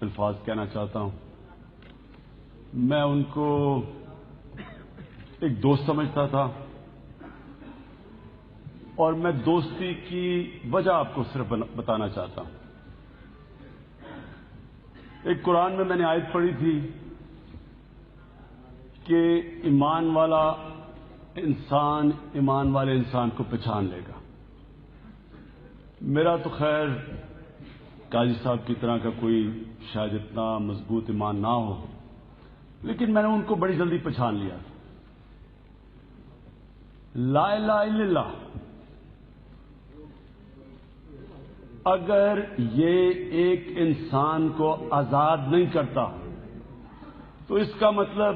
الفاظ کہنا چاہتا ہوں. میں ان کو ایک دوست سمجھتا تھا اور میں دوستی کی وجہ آپ کو صرف بتانا چاہتا ہوں. ایک قرآن میں نے آیت پڑھی تھی کہ ایمان والا انسان ایمان والے انسان کو پہچان لے گا. میرا تو خیر قاضی صاحب کی طرح کا کوئی شاید اتنا مضبوط ایمان نہ ہو، لیکن میں نے ان کو بڑی جلدی پہچان لیا. لا الہ الا اللہ اگر یہ ایک انسان کو آزاد نہیں کرتا تو اس کا مطلب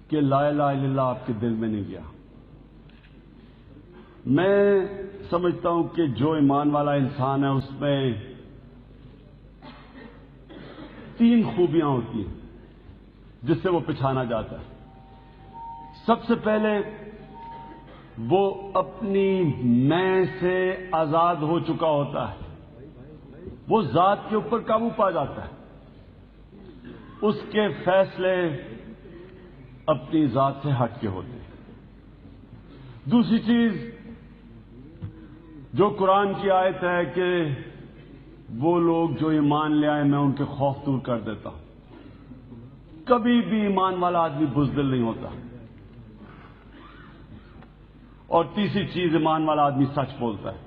کہ لا الہ الا اللہ آپ کے دل میں نہیں گیا. میں سمجھتا ہوں کہ جو ایمان والا انسان ہے اس میں 3 خوبیاں ہوتی ہیں جس سے وہ پہچانا جاتا ہے. سب سے پہلے وہ اپنی میں سے آزاد ہو چکا ہوتا ہے، وہ ذات کے اوپر قابو پا جاتا ہے، اس کے فیصلے اپنی ذات سے ہٹ کے ہوتے ہیں. دوسری چیز جو قرآن کی آیت ہے کہ وہ لوگ جو ایمان لے آئے میں ان کے خوف دور کر دیتا ہوں. کبھی بھی ایمان والا آدمی بزدل نہیں ہوتا. اور تیسری چیز ایمان والا آدمی سچ بولتا ہے.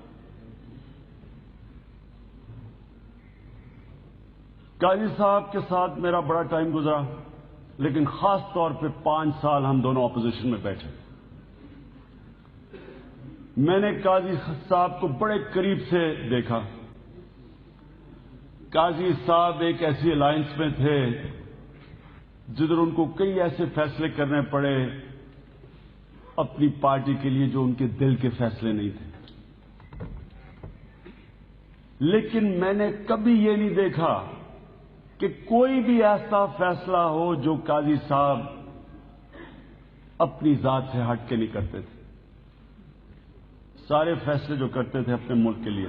قاضی صاحب کے ساتھ میرا بڑا ٹائم گزرا، لیکن خاص طور پہ 5 سال ہم دونوں اپوزیشن میں بیٹھے. میں نے قاضی صاحب کو بڑے قریب سے دیکھا. قاضی صاحب ایک ایسی الائنس میں تھے جدھر ان کو کئی ایسے فیصلے کرنے پڑے اپنی پارٹی کے لیے جو ان کے دل کے فیصلے نہیں تھے. لیکن میں نے کبھی یہ نہیں دیکھا کہ کوئی بھی ایسا فیصلہ ہو جو قاضی صاحب اپنی ذات سے ہٹ کے نہیں کرتے تھے. سارے فیصلے جو کرتے تھے اپنے ملک کے لیے،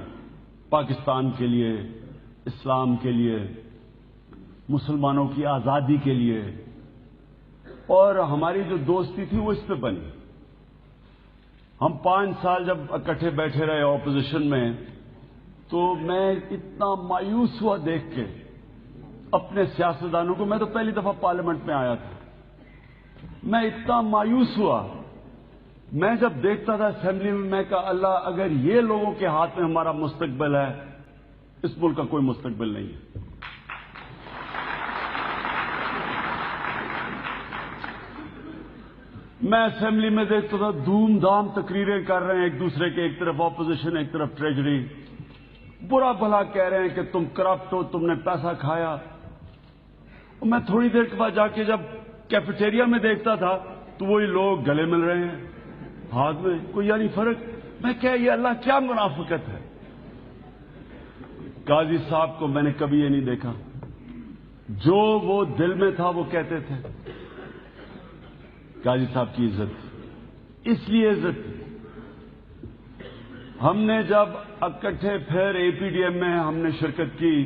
پاکستان کے لیے، اسلام کے لیے، مسلمانوں کی آزادی کے لیے. اور ہماری جو دوستی تھی وہ اس پہ بنی. ہم 5 سال جب اکٹھے بیٹھے رہے اپوزیشن میں تو میں اتنا مایوس ہوا دیکھ کے اپنے سیاستدانوں کو. میں تو پہلی دفعہ پارلیمنٹ میں آیا تھا. میں اتنا مایوس ہوا. میں جب دیکھتا تھا اسمبلی میں، میں کہا اللہ اگر یہ لوگوں کے ہاتھ میں ہمارا مستقبل ہے، اس ملک کا کوئی مستقبل نہیں ہے. میں اسمبلی میں دیکھتا تھا دھوم دھام تقریریں کر رہے ہیں ایک دوسرے کے، ایک طرف اپوزیشن ایک طرف ٹریجری، برا بھلا کہہ رہے ہیں کہ تم کرپٹ ہو، تم نے پیسہ کھایا. اور میں تھوڑی دیر کے بعد جا کے جب کیفیٹیریا میں دیکھتا تھا تو وہی لوگ گلے مل رہے ہیں، ہاتھ میں کوئی یعنی فرق. میں کہا یہ اللہ کیا منافقت ہے. قاضی صاحب کو میں نے کبھی یہ نہیں دیکھا. جو وہ دل میں تھا وہ کہتے تھے. قاضی صاحب کی عزت تھی، اس لیے عزت تھی. ہم نے جب اکٹھے پھر اے پی ڈی ایم میں ہم نے شرکت کی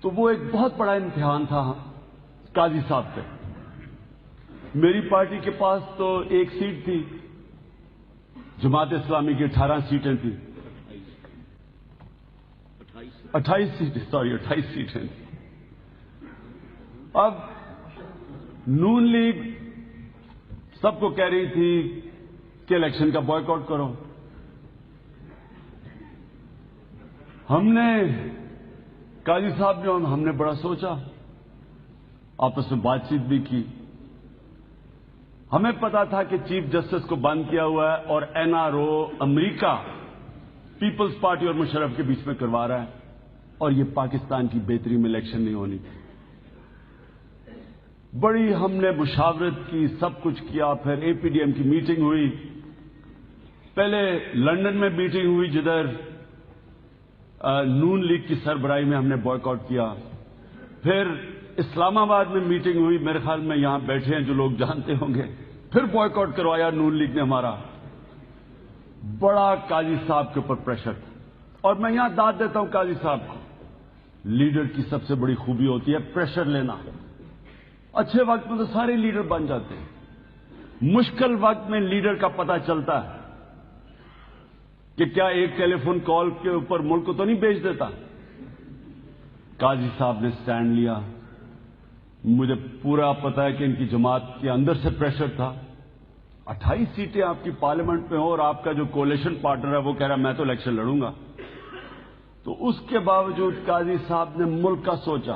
تو وہ ایک بہت بڑا امتحان تھا قاضی صاحب پہ. میری پارٹی کے پاس تو 1 سیٹ تھی، جماعت اسلامی کی 18 سیٹیں تھیں. 28 سیٹیں. اب نون لیگ سب کو کہہ رہی تھی کہ الیکشن کا بائیکاٹ کرو. ہم نے قاضی صاحب نے ہم نے بڑا سوچا، آپس میں بات چیت بھی کی. ہمیں پتا تھا کہ چیف جسٹس کو بند کیا ہوا ہے اور این آر او امریکہ پیپلز پارٹی اور مشرف کے بیچ میں کروا رہا ہے، اور یہ پاکستان کی بہتری میں الیکشن نہیں ہونی. بڑی ہم نے مشاورت کی، سب کچھ کیا. پھر اے پی ڈی ایم کی میٹنگ ہوئی. پہلے لندن میں میٹنگ ہوئی جدھر نون لیگ کی سربراہی میں ہم نے بائیکاٹ کیا. پھر اسلام آباد میں میٹنگ ہوئی، میرے خیال میں یہاں بیٹھے ہیں جو لوگ جانتے ہوں گے. پھر بائیکاٹ کروایا نون لیگ نے ہمارا. بڑا قاضی صاحب کے اوپر پریشر تھا. اور میں یہاں داد دیتا ہوں قاضی صاحب کو. لیڈر کی سب سے بڑی خوبی ہوتی ہے پریشر لینا. اچھے وقت میں تو سارے لیڈر بن جاتے ہیں, مشکل وقت میں لیڈر کا پتہ چلتا ہے کہ کیا ایک ٹیلی فون کال کے اوپر ملک کو تو نہیں بیچ دیتا. قاضی صاحب نے سٹینڈ لیا. مجھے پورا پتا ہے کہ ان کی جماعت کے اندر سے پریشر تھا. 28 سیٹیں آپ کی پارلیمنٹ میں ہو اور آپ کا جو کولیشن پارٹنر ہے وہ کہہ رہا میں تو الیکشن لڑوں گا. تو اس کے باوجود قاضی صاحب نے ملک کا سوچا.